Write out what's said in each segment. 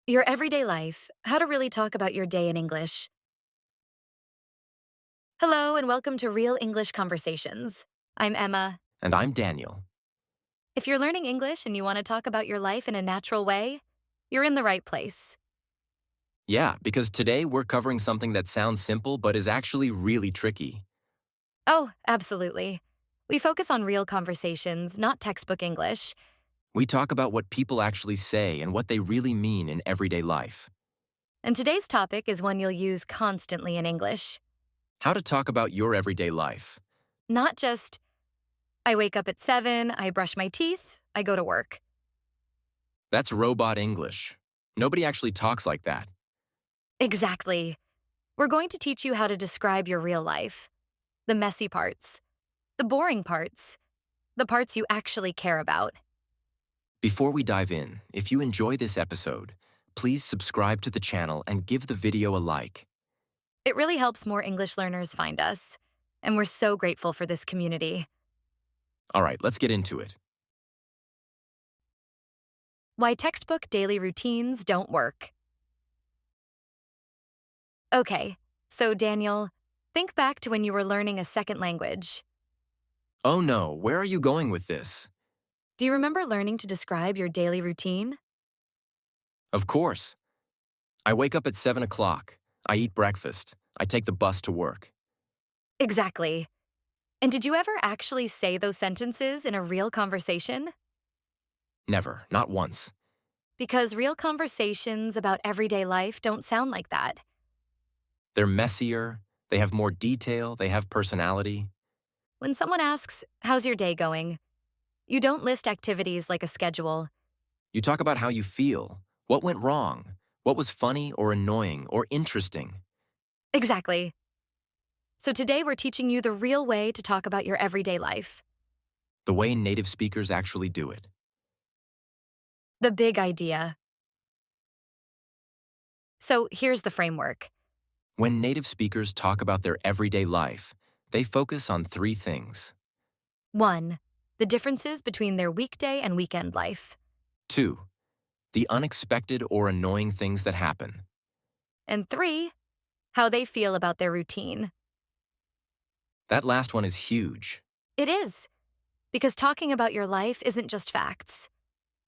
Your everyday life, how to really talk about your day in English. Hello, and welcome to Real English Conversations. I'm Emma. And I'm Daniel. If you're learning English and you want to talk about your life in a natural way, you're in the right place. Yeah, because today we're covering something that sounds simple but is actually really tricky. Oh, absolutely. We focus on real conversations, not textbook English. We talk about what people actually say and what they really mean in everyday life. And today's topic is one you'll use constantly in English. How to talk about your everyday life. Not just, I wake up at 7, I brush my teeth, I go to work. That's robot English. Nobody actually talks like that. Exactly. We're going to teach you how to describe your real life. The messy parts, the boring parts, the parts you actually care about. Before we dive in, if you enjoy this episode, please subscribe to the channel and give the video a like. It really helps more English learners find us, and we're so grateful for this community. All right, let's get into it. Why textbook daily routines don't work. Okay, so Daniel, think back to when you were learning a second language. Oh no, where are you going with this? Do you remember learning to describe your daily routine? Of course. I wake up at 7 o'clock. I eat breakfast. I take the bus to work. Exactly. And did you ever actually say those sentences in a real conversation? Never, not once. Because real conversations about everyday life don't sound like that. They're messier, they have more detail, they have personality. When someone asks, "How's your day going?" you don't list activities like a schedule. You talk about how you feel, what went wrong, what was funny or annoying or interesting. Exactly. So today we're teaching you the real way to talk about your everyday life. The way native speakers actually do it. The big idea. So here's the framework. When native speakers talk about their everyday life, they focus on three things. 1. The differences between their weekday and weekend life. 2. The unexpected or annoying things that happen. And 3. How they feel about their routine. That last one is huge. It is. Because talking about your life isn't just facts.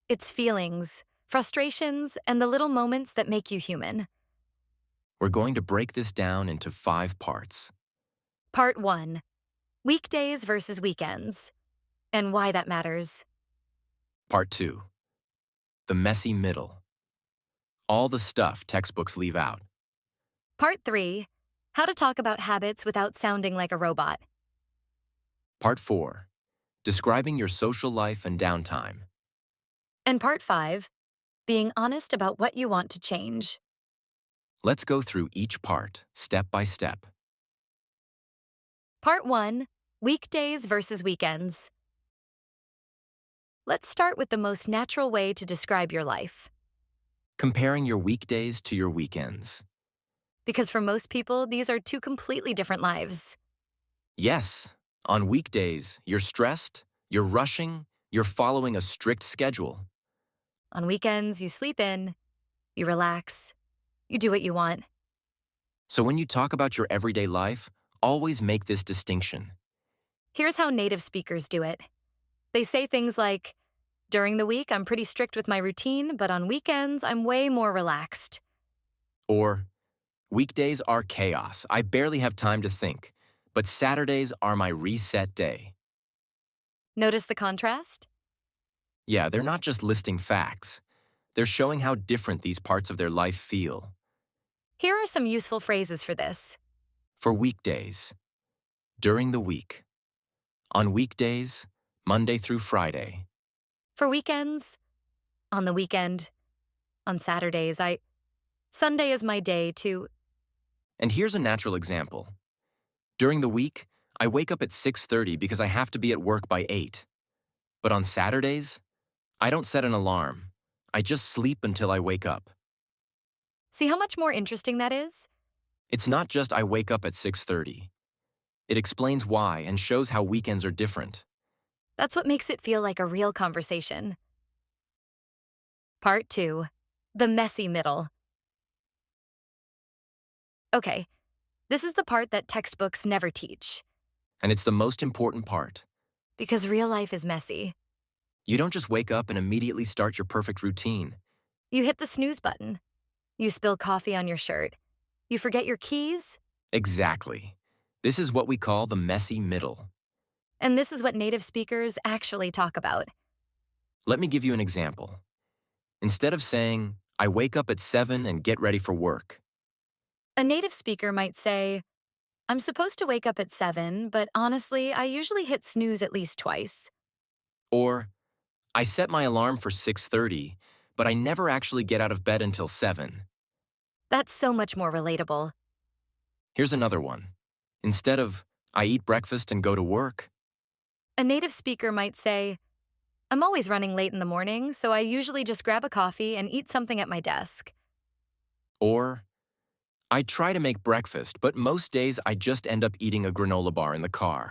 It's feelings, frustrations, and the little moments that make you human. We're going to break this down into 5 parts. Part 1. Weekdays versus weekends. And why that matters. Part 2. The messy middle. All the stuff textbooks leave out. Part 3. How to talk about habits without sounding like a robot. Part 4. Describing your social life and downtime. And Part 5. Being honest about what you want to change. Let's go through each part, step by step. Part 1. Weekdays versus weekends. Let's start with the most natural way to describe your life. Comparing your weekdays to your weekends. Because for most people, these are two completely different lives. Yes, on weekdays, you're stressed, you're rushing, you're following a strict schedule. On weekends, you sleep in, you relax, you do what you want. So when you talk about your everyday life, always make this distinction. Here's how native speakers do it. They say things like, "During the week, I'm pretty strict with my routine, but on weekends, I'm way more relaxed." Or, weekdays are chaos. I barely have time to think, but Saturdays are my reset day. Notice the contrast? Yeah, they're not just listing facts. They're showing how different these parts of their life feel. Here are some useful phrases for this. For weekdays, during the week. On weekdays, Monday through Friday. For weekends, on the weekend, on Saturdays, Sunday is my day to. And here's a natural example. During the week, I wake up at 6:30 because I have to be at work by 8. But on Saturdays, I don't set an alarm. I just sleep until I wake up. See how much more interesting that is? It's not just I wake up at 6:30. It explains why and shows how weekends are different. That's what makes it feel like a real conversation. Part 2. The messy middle. Okay, this is the part that textbooks never teach, And it's the most important part. because real life is messy. You don't just wake up and immediately start your perfect routine. You hit the snooze button. You spill coffee on your shirt. You forget your keys. Exactly. This is what we call the messy middle. And this is what native speakers actually talk about. Let me give you an example. Instead of saying, I wake up at 7 and get ready for work, A native speaker might say, I'm supposed to wake up at 7, but honestly, I usually hit snooze at least twice. or I set my alarm for 6:30, but I never actually get out of bed until 7. That's so much more relatable. Here's another one. Instead of I eat breakfast and go to work, A native speaker might say, I'm always running late in the morning, so I usually just grab a coffee and eat something at my desk. or I try to make breakfast, but most days I just end up eating a granola bar in the car.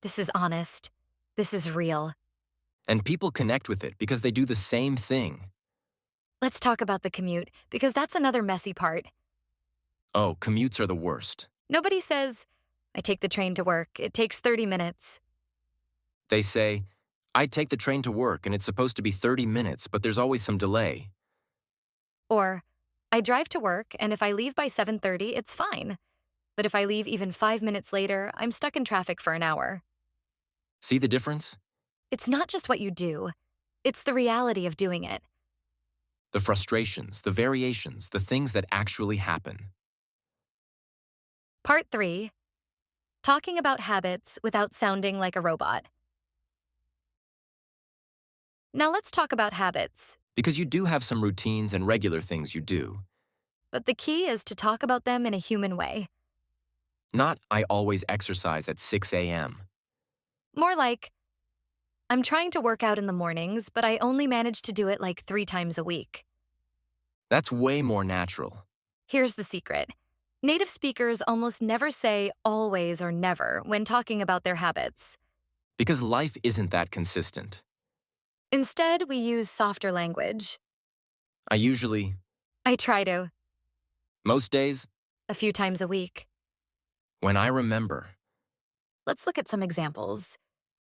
This is honest. This is real. And people connect with it because they do the same thing. Let's talk about the commute, because that's another messy part. Oh, commutes are the worst. Nobody says, I take the train to work. It takes 30 minutes. They say, I take the train to work and it's supposed to be 30 minutes, but there's always some delay. Or, I drive to work, and if I leave by 7:30, it's fine. But if I leave even 5 minutes later, I'm stuck in traffic for an hour. See the difference? It's not just what you do, it's the reality of doing it. The frustrations, the variations, the things that actually happen. Part 3, talking about habits without sounding like a robot. Now let's talk about habits, Because you do have some routines and regular things you do. but the key is to talk about them in a human way. Not, I always exercise at 6 a.m. More like, I'm trying to work out in the mornings, but I only manage to do it like 3 times a week. That's way more natural. Here's the secret. Native speakers almost never say always or never when talking about their habits. Because life isn't that consistent. Instead, we use softer language. I usually, I try to, most days, a few times a week. when I remember, Let's look at some examples.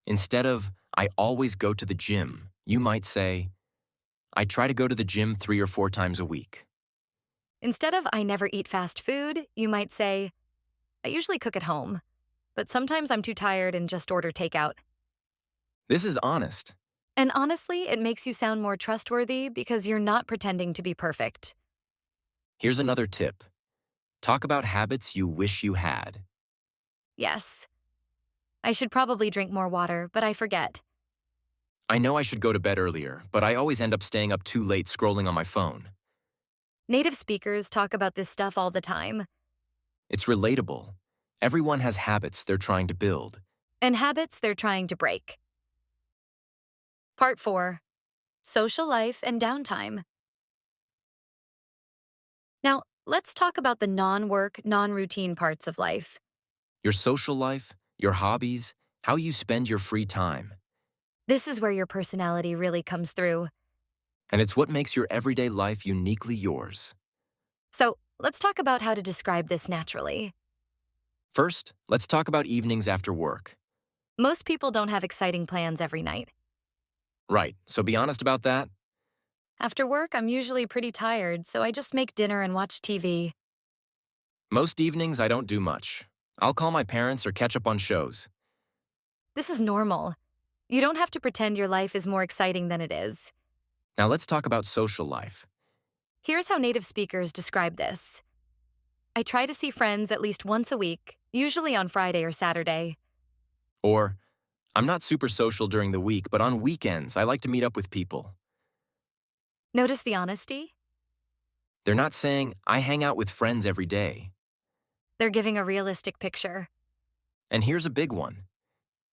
instead of, I always go to the gym, you might say, I try to go to the gym 3 or 4 times a week. Instead of I never eat fast food, you might say, I usually cook at home, but sometimes I'm too tired and just order takeout. This is honest. And honestly, it makes you sound more trustworthy because you're not pretending to be perfect. Here's another tip. Talk about habits you wish you had. Yes. I should probably drink more water, but I forget. I know I should go to bed earlier, but I always end up staying up too late scrolling on my phone. Native speakers talk about this stuff all the time. It's relatable. Everyone has habits they're trying to build. And habits they're trying to break. Part 4, social life and downtime. Now, let's talk about the non-work, non-routine parts of life. Your social life, your hobbies, how you spend your free time. This is where your personality really comes through. And it's what makes your everyday life uniquely yours. So, let's talk about how to describe this naturally. First, let's talk about evenings after work. Most people don't have exciting plans every night. Right, so be honest about that. After work, I'm usually pretty tired, so I just make dinner and watch TV. Most evenings, I don't do much. I'll call my parents or catch up on shows. This is normal. You don't have to pretend your life is more exciting than it is. Now let's talk about social life. Here's how native speakers describe this. I try to see friends at least once a week, usually on Friday or Saturday. Or, I'm not super social during the week, but on weekends, I like to meet up with people. Notice the honesty? They're not saying, I hang out with friends every day. They're giving a realistic picture. And here's a big one.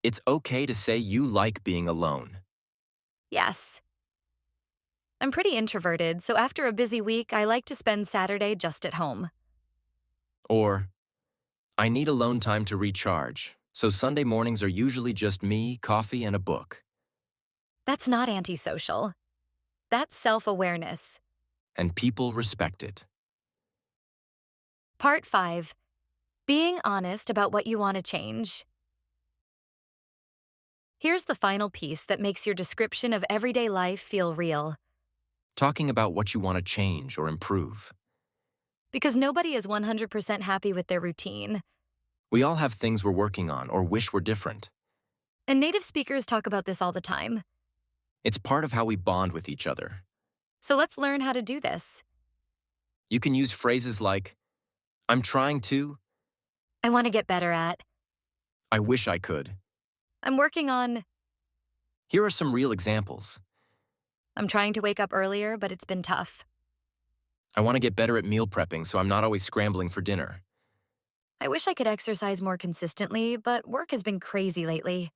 It's okay to say you like being alone. Yes. I'm pretty introverted, so after a busy week, I like to spend Saturday just at home. Or, I need alone time to recharge, so Sunday mornings are usually just me, coffee, and a book. That's not antisocial. That's self-awareness. and people respect it. Part 5. Being honest about what you want to change. Here's the final piece that makes your description of everyday life feel real. Talking about what you want to change or improve. Because nobody is 100% happy with their routine. We all have things we're working on or wish were different. And native speakers talk about this all the time. It's part of how we bond with each other. So let's learn how to do this. You can use phrases like, I'm trying to, I want to get better at. I wish I could. I'm working on. Here are some real examples. I'm trying to wake up earlier, but it's been tough. I want to get better at meal prepping so I'm not always scrambling for dinner. I wish I could exercise more consistently, but work has been crazy lately.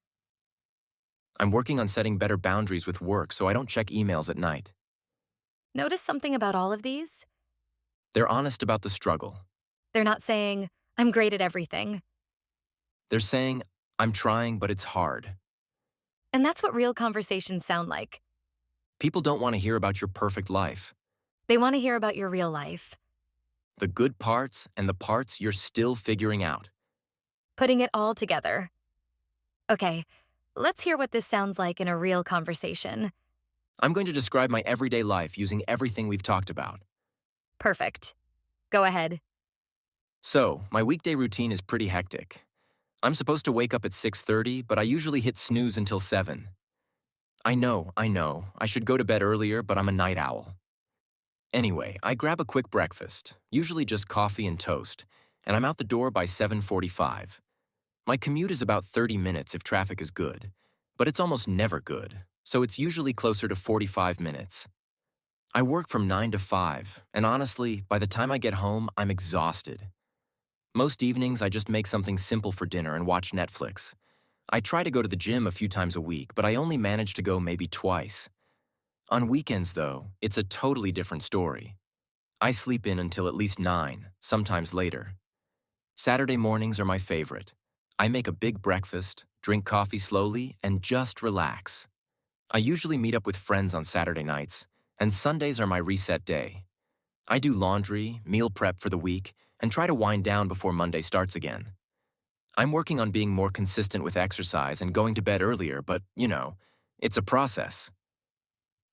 I'm working on setting better boundaries with work so I don't check emails at night. Notice something about all of these? They're honest about the struggle. They're not saying, I'm great at everything. They're saying, I'm trying, but it's hard. And that's what real conversations sound like. People don't want to hear about your perfect life. They want to hear about your real life. The good parts and the parts you're still figuring out. Putting it all together. Okay, let's hear what this sounds like in a real conversation. I'm going to describe my everyday life using everything we've talked about. Perfect. Go ahead. So, my weekday routine is pretty hectic. I'm supposed to wake up at 6:30, but I usually hit snooze until 7. I know, I should go to bed earlier, but I'm a night owl. Anyway, I grab a quick breakfast, usually just coffee and toast, and I'm out the door by 7:45. My commute is about 30 minutes if traffic is good, but it's almost never good, so it's usually closer to 45 minutes. I work from 9 to 5, and honestly, by the time I get home, I'm exhausted. Most evenings, I just make something simple for dinner and watch Netflix. I try to go to the gym a few times a week, but I only manage to go maybe twice. On weekends, though, it's a totally different story. I sleep in until at least 9, sometimes later. Saturday mornings are my favorite. I make a big breakfast, drink coffee slowly, and just relax. I usually meet up with friends on Saturday nights, and Sundays are my reset day. I do laundry, meal prep for the week, and try to wind down before Monday starts again. I'm working on being more consistent with exercise and going to bed earlier, but, it's a process.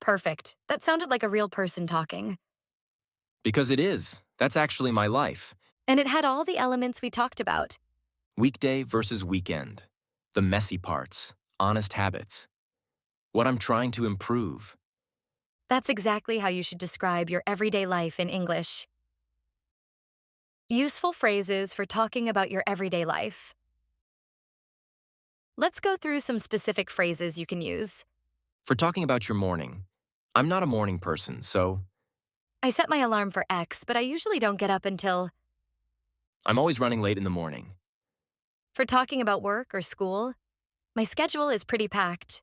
Perfect. That sounded like a real person talking. Because it is. That's actually my life. And it had all the elements we talked about. Weekday versus weekend. The messy parts. Honest habits. What I'm trying to improve. That's exactly how you should describe your everyday life in English. Useful phrases for talking about your everyday life. Let's go through some specific phrases you can use. For talking about your morning, I'm not a morning person, so I set my alarm for X, but I usually don't get up until. I'm always running late in the morning. For talking about work or school, my schedule is pretty packed.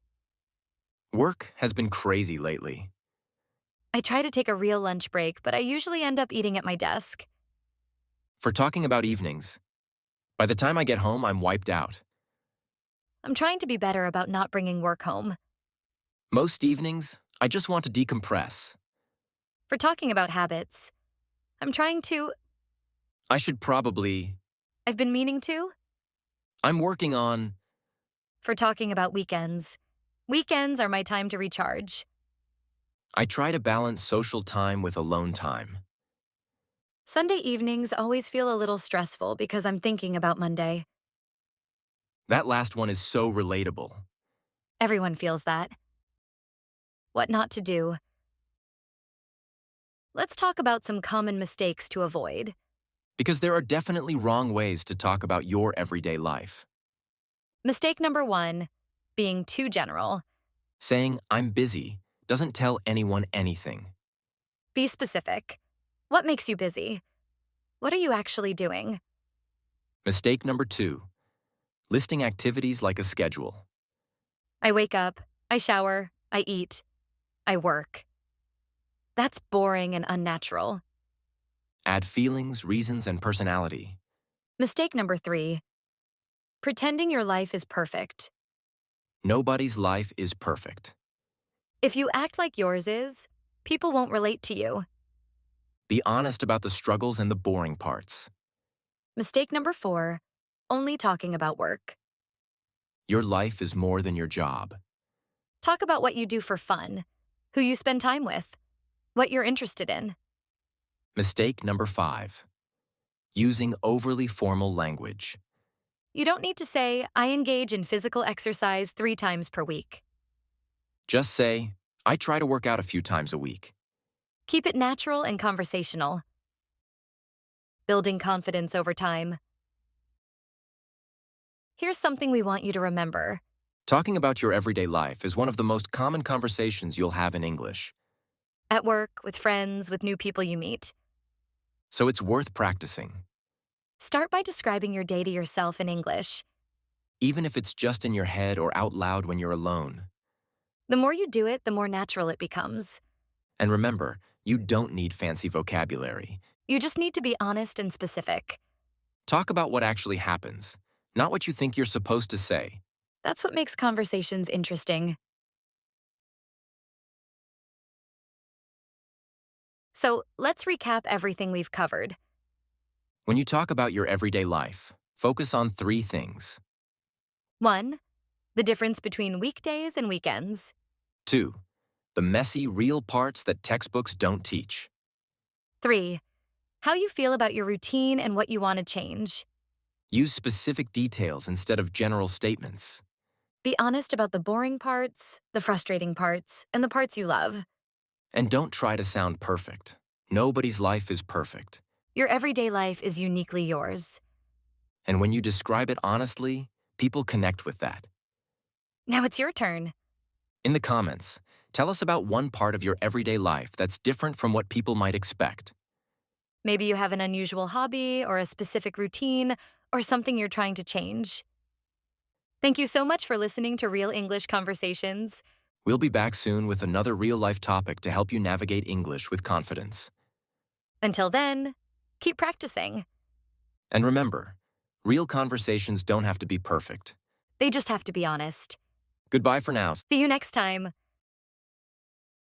Work has been crazy lately. I try to take a real lunch break, but I usually end up eating at my desk. For talking about evenings, by the time I get home, I'm wiped out. I'm trying to be better about not bringing work home. Most evenings, I just want to decompress. For talking about habits, I'm trying to. I should probably. I've been meaning to. I'm working on. For talking about weekends, weekends are my time to recharge. I try to balance social time with alone time. Sunday evenings always feel a little stressful because I'm thinking about Monday. That last one is so relatable. Everyone feels that. What not to do. Let's talk about some common mistakes to avoid. Because there are definitely wrong ways to talk about your everyday life. Mistake number 1, being too general. Saying, I'm busy, doesn't tell anyone anything. Be specific. What makes you busy? What are you actually doing? Mistake number 2, listing activities like a schedule. I wake up, I shower, I eat, I work. That's boring and unnatural. Add feelings, reasons, and personality. Mistake number 3, pretending your life is perfect. Nobody's life is perfect. If you act like yours is, people won't relate to you. Be honest about the struggles and the boring parts. Mistake number 4, only talking about work. Your life is more than your job. Talk about what you do for fun, who you spend time with, what you're interested in. Mistake number 5. Using overly formal language. You don't need to say, I engage in physical exercise 3 times per week. Just say, I try to work out a few times a week. Keep it natural and conversational. Building confidence over time. Here's something we want you to remember. Talking about your everyday life is one of the most common conversations you'll have in English, At work, with friends, with new people you meet. so it's worth practicing. Start by describing your day to yourself in English. Even if it's just in your head or out loud when you're alone. The more you do it, the more natural it becomes. And remember, you don't need fancy vocabulary. You just need to be honest and specific. Talk about what actually happens, not what you think you're supposed to say. That's what makes conversations interesting. So let's recap everything we've covered. When you talk about your everyday life, focus on 3 things. 1. The difference between weekdays and weekends. 2. The messy, real parts that textbooks don't teach. 3. How you feel about your routine and what you want to change. Use specific details instead of general statements. Be honest about the boring parts, the frustrating parts, and the parts you love. And don't try to sound perfect. Nobody's life is perfect. Your everyday life is uniquely yours. And when you describe it honestly, people connect with that. Now it's your turn. In the comments, tell us about one part of your everyday life that's different from what people might expect. Maybe you have an unusual hobby or a specific routine or something you're trying to change. Thank you so much for listening to Real English Conversations. We'll be back soon with another real-life topic to help you navigate English with confidence. Until then, keep practicing. And remember, real conversations don't have to be perfect. They just have to be honest. Goodbye for now. See you next time.